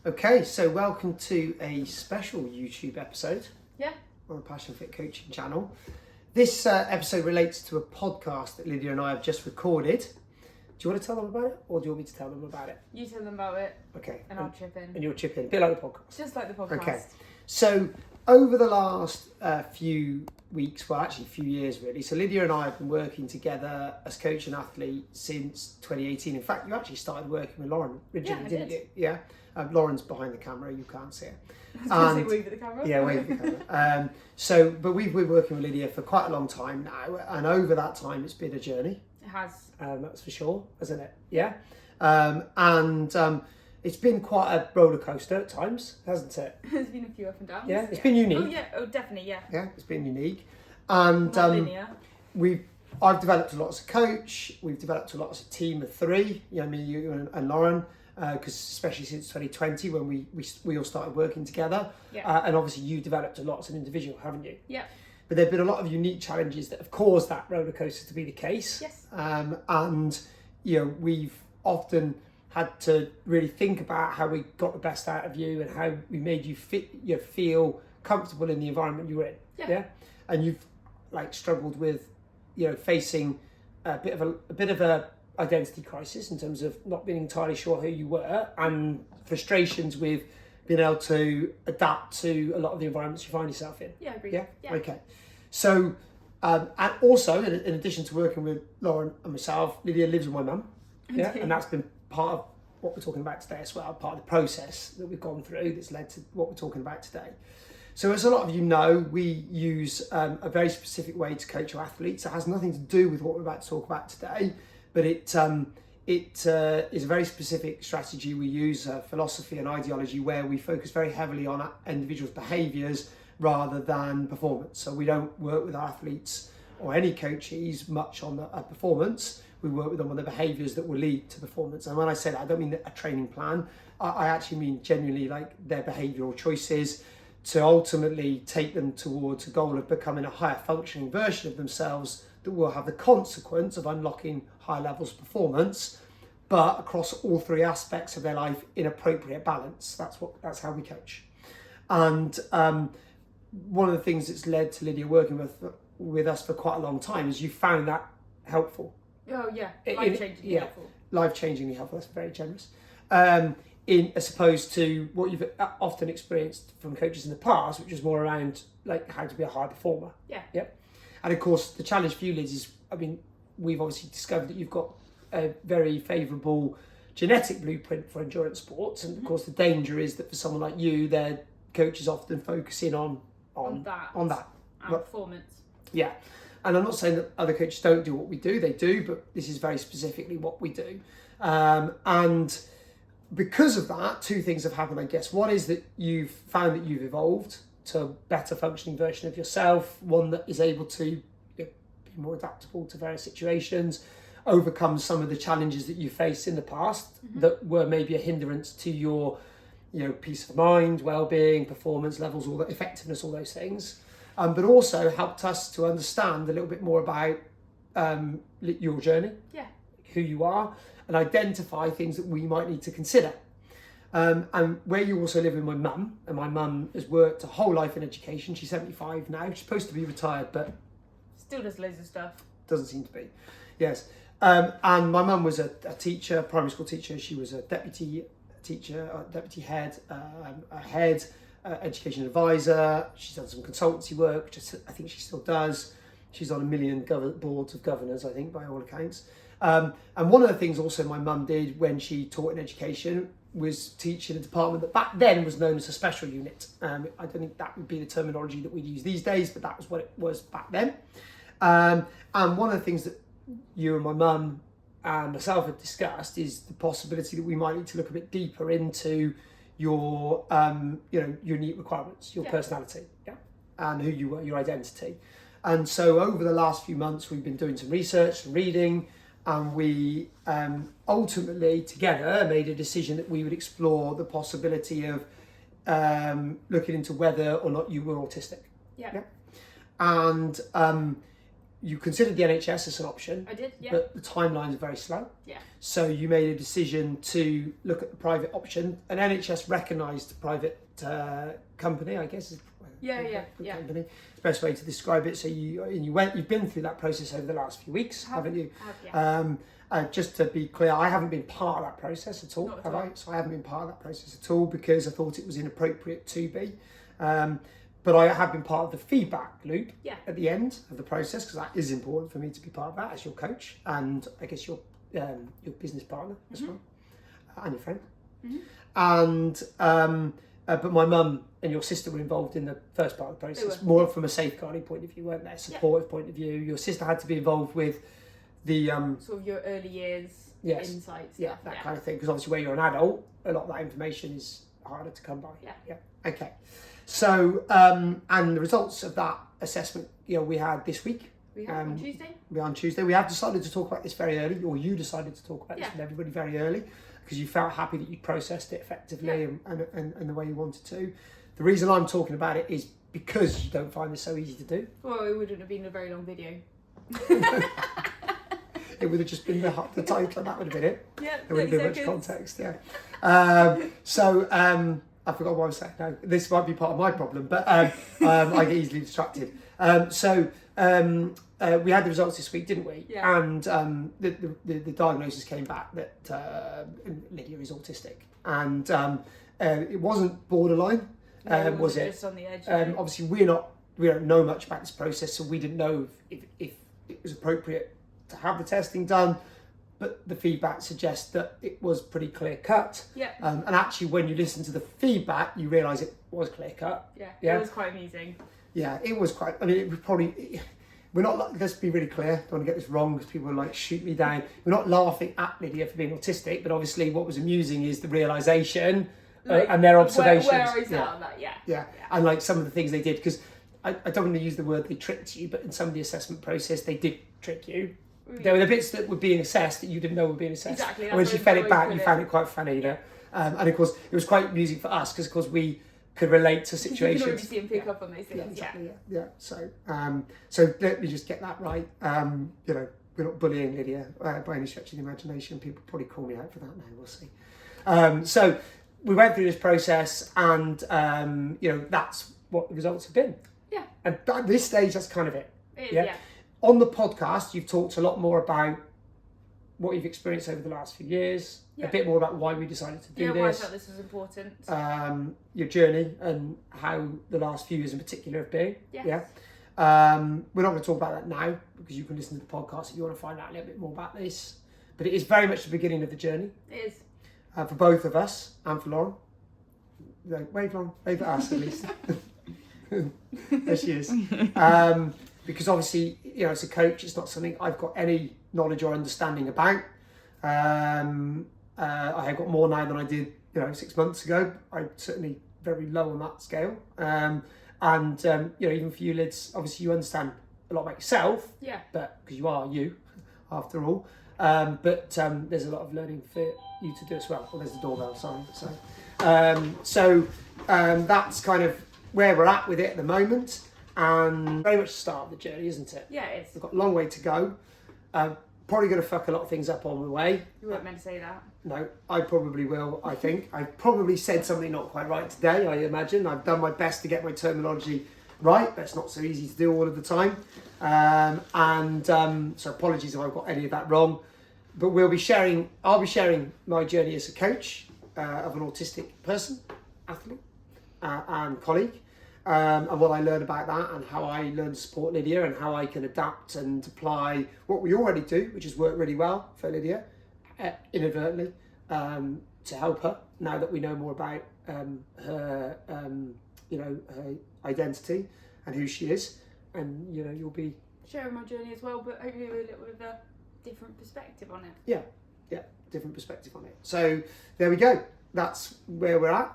Okay, so welcome to a special YouTube episode Yeah. on the Passion Fit Coaching channel. This episode relates to a podcast that Lydia and I have just recorded. Do you want to tell them about it, or do you want me to tell them about it? You tell them about it. Okay. And I'll chip in. And you'll chip in, a bit like the podcast. Just like the podcast. Okay. So over the last few weeks, well actually a few years really, so Lydia and I have been working together as coach and athlete since 2018. In fact, you actually started working with Lauren originally, didn't you? Yeah. Lauren's behind the camera, you can't see her. I was going to say wave at the camera. Yeah, wave at the camera. But we've been working with Lydia for quite a long time now, and over that time it's been a journey. It has. That's for sure, hasn't it? Yeah. It's been quite a roller coaster at times, hasn't it? There's been a few up and downs. Yeah, it's been unique. Oh yeah, definitely, yeah. Yeah, it's been unique. And Not linear. I've developed a lot as a coach. We've developed a lot as a team of three. You know, me, you, and Lauren. Because especially since 2020, when we all started working together, and obviously you developed a lot as an individual, haven't you? Yeah. But there've been a lot of unique challenges that have caused that roller coaster to be the case. Yes. And you know, we've often had to really think about how we got the best out of you and how we made you feel comfortable in the environment you were in. Yeah. And you've struggled with, facing a bit of a identity crisis in terms of not being entirely sure who you were, and frustrations with being able to adapt to a lot of the environments you find yourself in. Yeah, I agree. Yeah? Yeah. Okay. So, and also, in addition to working with Lauren and myself, Lydia lives with my mum. Yeah, and that's been part of what we're talking about today as well, part of the process that we've gone through that's led to what we're talking about today. So as a lot of you know, we use a very specific way to coach our athletes. It has nothing to do with what we're about to talk about today, but it is a very specific strategy we use, philosophy and ideology, where we focus very heavily on individuals' behaviours rather than performance. So we don't work with our athletes or any coaches much on the performance. We work with them on the behaviours that will lead to performance. And when I say that, I don't mean a training plan. I actually mean genuinely their behavioural choices to ultimately take them towards a goal of becoming a higher functioning version of themselves that will have the consequence of unlocking higher levels of performance, but across all three aspects of their life in appropriate balance. That's how we coach. And one of the things that's led to Lydia working with us for quite a long time is you found that helpful. Oh yeah, life-changingly helpful. Life-changingly helpful, that's very generous. As opposed to what you've often experienced from coaches in the past, which is more around how to be a high performer. Yeah. Yep. And of course, the challenge for you, Liz, is, we've obviously discovered that you've got a very favourable genetic blueprint for endurance sports, and of course, the danger is that for someone like you, their coach is often focusing on that. And performance. Yeah. And I'm not saying that other coaches don't do what we do, they do, but this is very specifically what we do. And because of that, two things have happened, I guess. One is that you've found that you've evolved to a better functioning version of yourself, one that is able to be more adaptable to various situations, overcome some of the challenges that you faced in the past that were maybe a hindrance to your peace of mind, well-being, performance levels, all that, effectiveness, all those things. But also helped us to understand a little bit more about your journey, who you are, and identify things that we might need to consider. And where you also live with my mum, and my mum has worked a whole life in education. She's 75 now. She's supposed to be retired, but still does loads of stuff. Doesn't seem to be. Yes. And my mum was a teacher, primary school teacher. She was a deputy teacher, deputy head, a head, education advisor. She's done some consultancy work, which I think she still does. She's on a million boards of governors, I think, by all accounts. And one of the things also my mum did when she taught in education was teach in a department that back then was known as a special unit. I don't think that would be the terminology that we'd use these days, but that was what it was back then. And one of the things that you and my mum and myself have discussed is the possibility that we might need to look a bit deeper into your unique requirements, your personality, and who you were, your identity. And so over the last few months, we've been doing some research and reading, and we ultimately together made a decision that we would explore the possibility of looking into whether or not you were autistic. Yeah. And you considered the NHS as an option. I did, yeah. But the timelines are very slow. Yeah. So you made a decision to look at the private option. An NHS recognised private company, I guess. Yeah. Company. It's the best way to describe it. So you've been through that process over the last few weeks, haven't you? Just to be clear, I haven't been part of that process at all, have I? So I haven't been part of that process at all because I thought it was inappropriate to be. But I have been part of the feedback loop at the end of the process because that is important for me to be part of that as your coach and I guess your business partner as well and your friend. And but my mum and your sister were involved in the first part of the process, more from a safeguarding point of view, weren't they? Supportive point of view. Your sister had to be involved with the sort of your early years insights. Yeah, that kind of thing. Because obviously, where you're an adult, a lot of that information is harder to come by. Yeah. Okay. So, and the results of that assessment, we had this week. We had on Tuesday. On Tuesday. We have decided to talk about this very early, or you decided to talk about this with everybody very early, because you felt happy that you processed it effectively and the way you wanted to. The reason I'm talking about it is because you don't find this so easy to do. Well, it wouldn't have been a very long video. It would have just been the title and that would have been it. Yeah, there wouldn't be much context, I forgot what I was saying. No, this might be part of my problem, but I get easily distracted. We had the results this week, didn't we? Yeah. And the diagnosis came back that Lydia is autistic. And it wasn't borderline, was it? Just on the edge. Obviously, we don't know much about this process, so we didn't know if it was appropriate to have the testing done. But the feedback suggests that it was pretty clear cut. Yeah. And actually, when you listen to the feedback, you realise it was clear cut. Yeah. It was quite amusing. Yeah, it was quite. I mean, it was probably. We're not. Let's be really clear. Don't want to get this wrong because people will like shoot me down. We're not laughing at Lydia for being autistic, but obviously, what was amusing is the realisation and their observations. Where I sat on that, yeah, and like some of the things they did, because I don't want to use the word they tricked you, but in some of the assessment process, they did trick you. There were the bits that were being assessed that you didn't know were being assessed. Exactly. And when she fed it back, you found it quite funny, and of course, it was quite amusing for us because, of course, we could relate to situations. You can already see and pick up on those things. Yeah, exactly. Yeah. So let me just get that right. We're not bullying Lydia by any stretch of the imagination. People probably call me out for that now. We'll see. So we went through this process, and that's what the results have been. Yeah. And at this stage, that's kind of it. It is, yeah. On the podcast, you've talked a lot more about what you've experienced over the last few years, a bit more about why we decided to do this. Why I felt this was important. Your journey and how the last few years in particular have been. Yes. Yeah. We're not going to talk about that now because you can listen to the podcast if you want to find out a little bit more about this. But it is very much the beginning of the journey. It is. For both of us and for Lauren. Wave, Lauren. Wave at us at least. There she is. Because obviously, as a coach, it's not something I've got any knowledge or understanding about. I have got more now than I did, 6 months ago. I'm certainly very low on that scale. Even for you, Lids, obviously you understand a lot about yourself. Yeah. But because you are you, after all. But there's a lot of learning for you to do as well. Well, there's the doorbell, sorry. So that's kind of where we're at with it at the moment. And very much the start of the journey, isn't it? Yeah, it is. We've got a long way to go. Probably going to fuck a lot of things up on the way. You weren't meant to say that. No, I probably will, I think. I've probably said something not quite right today, I imagine. I've done my best to get my terminology right, but it's not so easy to do all of the time. So apologies if I've got any of that wrong. But I'll be sharing my journey as a coach of an autistic person, athlete, and colleague. And what I learned about that and how I learned to support Lydia and how I can adapt and apply what we already do, which has worked really well for Lydia, inadvertently, to help her now that we know more about her, her identity and who she is. And, you'll be sharing my journey as well, but hopefully with a little bit of a different perspective on it. Yeah, different perspective on it. So there we go. That's where we're at.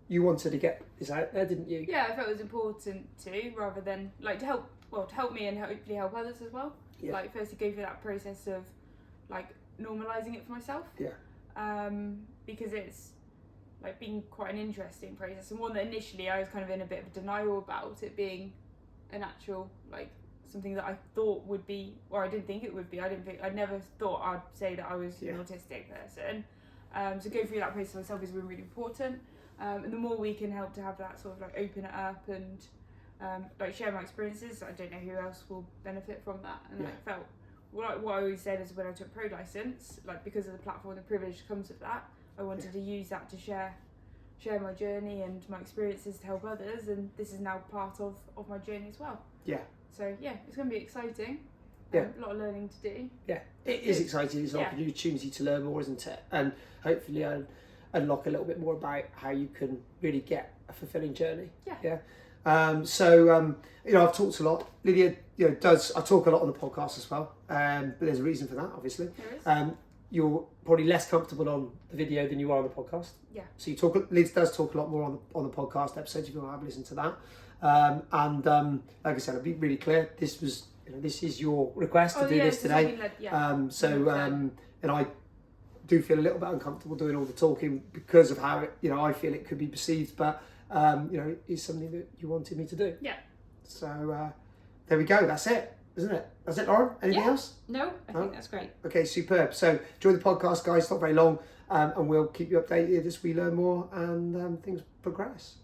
You wanted to get this out there, didn't you? Yeah, I felt it was important to, rather than to help me and hopefully help others as well. Yeah. Firstly go through that process of normalising it for myself. Yeah. Because it's been quite an interesting process and one that initially I was kind of in a bit of denial about it being an actual like something that I thought would be, or I didn't think it would be. I never thought I'd say that I was an autistic person. So going through that process myself has been really important. And the more we can help to have that sort of like open it up and like share my experiences, I don't know who else will benefit from that. And I felt what I always said is when I took pro license, like because of the platform, the privilege that comes with that, I wanted to use that to share my journey and my experiences to help others, and this is now part of my journey as well. Yeah. So yeah, it's going to be exciting. Yeah. A lot of learning to do. Yeah, it is exciting. It's an opportunity to learn more, isn't it? And hopefully unlock a little bit more about how you can really get a fulfilling journey. Yeah. I've talked a lot. Lydia, I talk a lot on the podcast as well. But there's a reason for that, obviously. There is. You're probably less comfortable on the video than you are on the podcast. Yeah. So Lydia does talk a lot more on the podcast episodes if you want to have a listen to that. Like I said, I'll be really clear. This was, this is your request to do this today. And I do feel a little bit uncomfortable doing all the talking because of how I feel it could be perceived, but it's something that you wanted me to do. Yeah. So there we go. That's it, isn't it? That's it, Lauren. Anything else? No, I think that's great. Okay, superb. So enjoy the podcast, guys. It's not very long, and we'll keep you updated as we learn more and things progress.